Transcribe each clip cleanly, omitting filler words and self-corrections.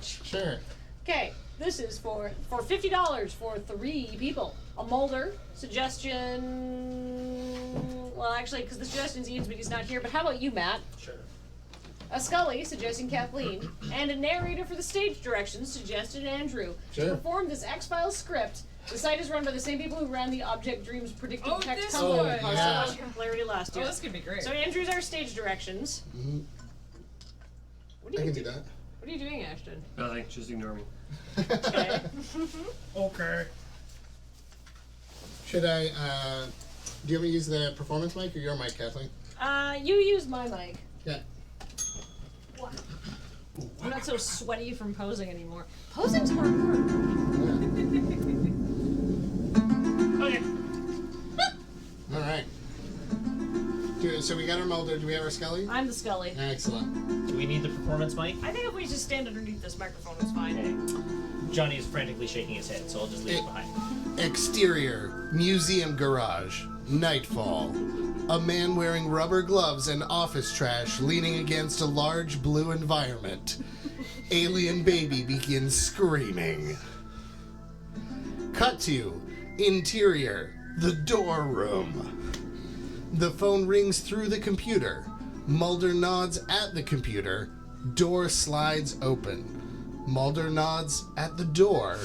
each. Sure. Okay, this is for $50 for 3 people. A Mulder suggestion. Well, actually, because the suggestion's Ian's, but he's not here. But how about you, Matt? Sure. A Scully suggesting Kathleen, and a narrator for the stage directions suggested Andrew. Sure. To perform this X-Files script, the site is run by the same people who ran the Object Dreams predictive text this tumbler one. posted Yeah. on Popularity last year. Oh, this could be great. So Andrew's our stage directions. Mm-hmm. What I are you can do that. What are you doing, Ashton? Nothing, just ignore me. Okay. Okay. Should I, do you want me to use the performance mic or your mic, Kathleen? You use my mic. Yeah. Wow. I'm not so sweaty from posing anymore. Posing's hard work. Okay. Alright. So we got our Mulder. Do we have our Scully? I'm the Scully. Excellent. Do we need the performance mic? I think if we just stand underneath this microphone, it's fine. Okay. Johnny is frantically shaking his head, so I'll just leave it behind. Exterior, museum garage, nightfall. A man wearing rubber gloves and office trash leaning against a large blue environment. Alien baby begins screaming. Cut to, interior, the door room. The phone rings through the computer. Mulder nods at the computer. Door slides open. Mulder nods at the door.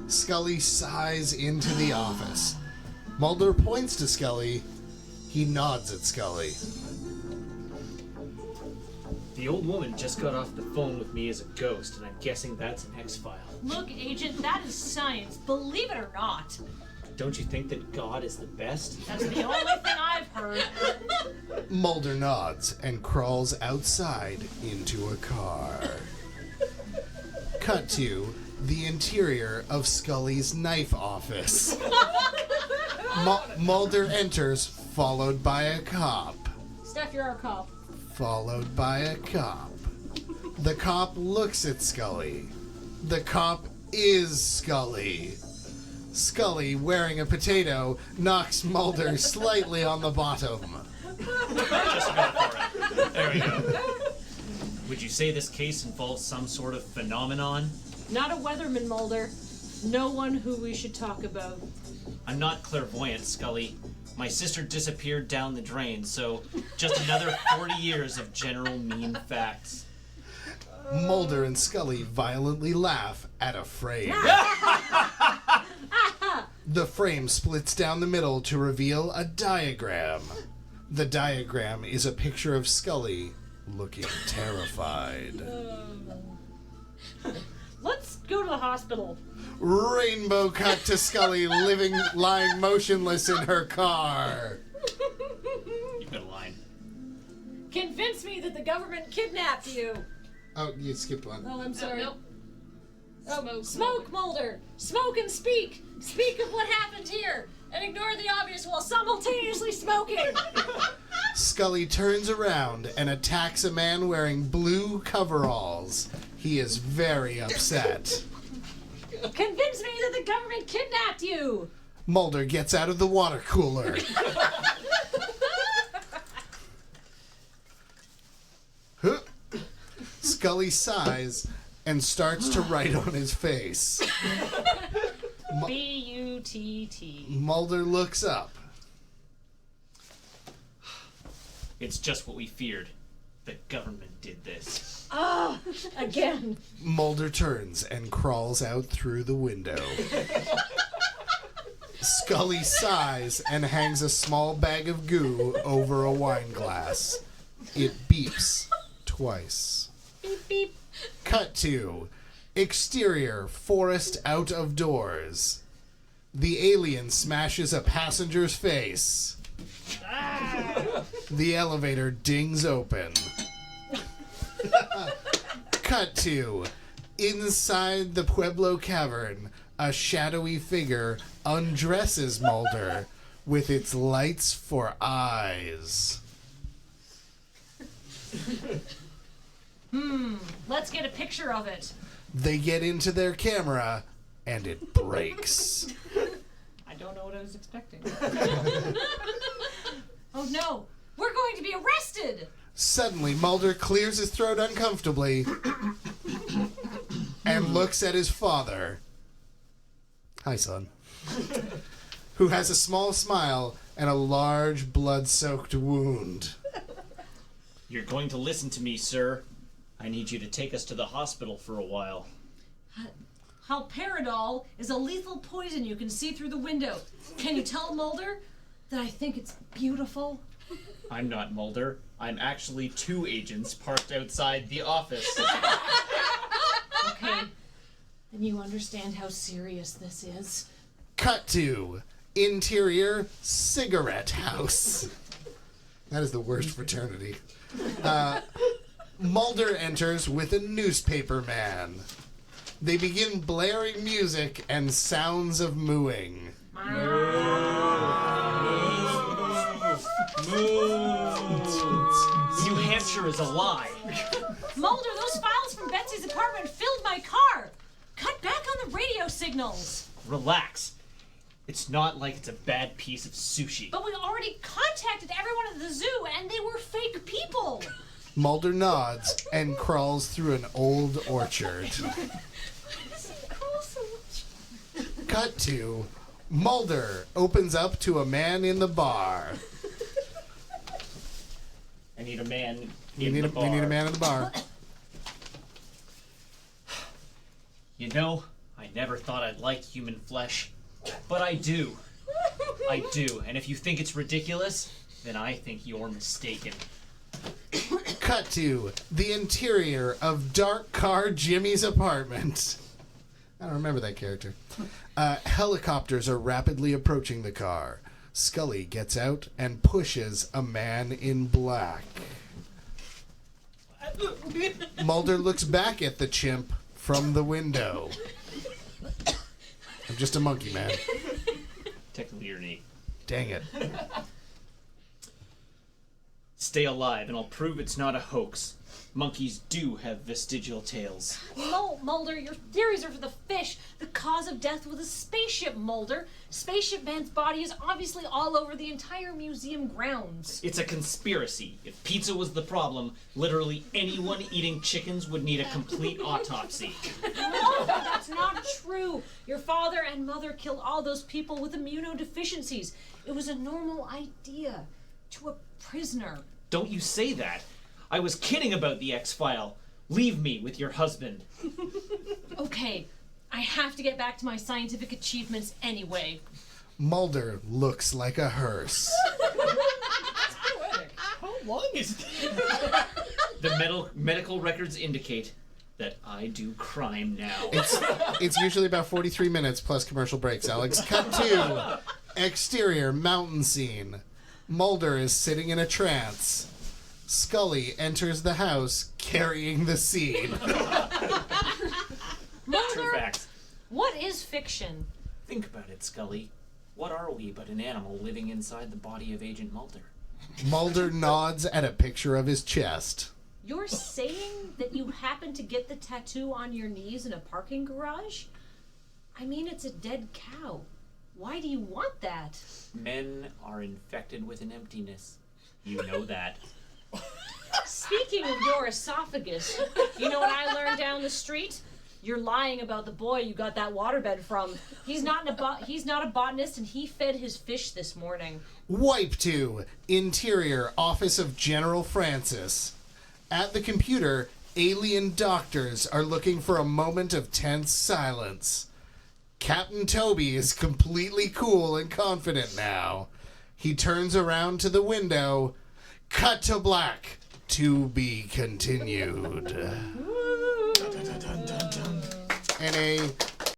Scully sighs into the office. Mulder points to Scully. He nods at Scully. The old woman just got off the phone with me as a ghost, and I'm guessing that's an X-File. Look, Agent, that is science. Believe it or not. Don't you think that God is the best? That's the only thing I've heard. Mulder nods and crawls outside into a car. Cut to the interior of Scully's knife office. Mulder enters, followed by a cop. Steph, you're our cop. Followed by a cop. The cop looks at Scully. The cop is Scully. Scully, wearing a potato, knocks Mulder slightly on the bottom. Just go for it. There we go. Would you say this case involves some sort of phenomenon? Not a weatherman, Mulder. No one who we should talk about. I'm not clairvoyant, Scully. My sister disappeared down the drain, so just another 40 years of general mean facts. Mulder and Scully violently laugh at a frame. The frame splits down the middle to reveal a diagram. The diagram is a picture of Scully looking terrified. Let's go to the hospital. Rainbow cut to Scully lying motionless in her car. You've got a line. Convince me that the government kidnapped you. Oh, you skipped one. Oh, I'm sorry. Nope. Oh, smoke, Mulder. Smoke and speak. Speak of what happened here. And ignore the obvious while simultaneously smoking. Scully turns around and attacks a man wearing blue coveralls. He is very upset. Convince me that the government kidnapped you. Mulder gets out of the water cooler. Huh. Scully sighs and starts to write on his face. B-U-T-T. Mulder looks up. It's just what we feared. The government did this. Ah, again. Mulder turns and crawls out through the window. Scully sighs and hangs a small bag of goo over a wine glass. It beeps twice. Beep, beep. Cut to exterior forest out of doors. The alien smashes a passenger's face. The elevator dings open. Cut to inside the Pueblo cavern. A shadowy figure undresses Mulder with its lights for eyes. Let's get a picture of it. They get into their camera and it breaks. I don't know what I was expecting. Oh no, we're going to be arrested! Suddenly, Mulder clears his throat uncomfortably looks at his father. Hi, son. Who has a small smile and a large blood-soaked wound. You're going to listen to me, sir. I need you to take us to the hospital for a while. Halperidol is a lethal poison you can see through the window. Can you tell Mulder that I think it's beautiful? I'm not Mulder. I'm actually 2 agents parked outside the office. Okay, then you understand how serious this is. Cut to interior cigarette house. That is the worst fraternity. Mulder enters with a newspaper man. They begin blaring music and sounds of mooing. New Hampshire is a lie. Mulder, those files from Betsy's apartment filled my car. Cut back on the radio signals. Relax. It's not like it's a bad piece of sushi. But we already contacted everyone at the zoo, and they were fake people. Mulder nods and crawls through an old orchard. Cut to Mulder opens up to a man in the bar. I need a man We in need the a bar. man in the bar. You know, I never thought I'd like human flesh, but I do. I do, and if you think it's ridiculous, then I think you're mistaken. Cut to the interior of Dark Car Jimmy's apartment. I don't remember that character. Helicopters are rapidly approaching the car. Scully gets out and pushes a man in black. Mulder looks back at the chimp from the window. I'm just a monkey, man. Technically, you're neat. Dang it. Stay alive, and I'll prove it's not a hoax. Monkeys do have vestigial tails. Mulder, your theories are for the fish. The cause of death was a spaceship, Mulder. Spaceship Man's body is obviously all over the entire museum grounds. It's a conspiracy. If pizza was the problem, literally anyone eating chickens would need a complete autopsy. No, that's not true. Your father and mother killed all those people with immunodeficiencies. It was a normal idea to a prisoner. Don't you say that. I was kidding about the X-File. Leave me with your husband. Okay, I have to get back to my scientific achievements anyway. Mulder looks like a hearse. How long is it? The medical records indicate that I do crime now. It's usually about 43 minutes plus commercial breaks, Alex. Cut to exterior mountain scene. Mulder is sitting in a trance. Scully enters the house carrying the seed. True facts. What is fiction? Think about it, Scully. What are we but an animal living inside the body of Agent Mulder? Mulder nods at a picture of his chest. You're saying that you happened to get the tattoo on your knees in a parking garage? I mean, it's a dead cow. Why do you want that? Men are infected with an emptiness. You know that. Speaking of your esophagus, you know what I learned down the street? You're lying about the boy you got that waterbed from. He's not a botanist, and he fed his fish this morning. Wipe to interior office of General Francis. At the computer, alien doctors are looking for a moment of tense silence. Captain Toby is completely cool and confident now. He turns around to the window. Cut to black. To be continued. And a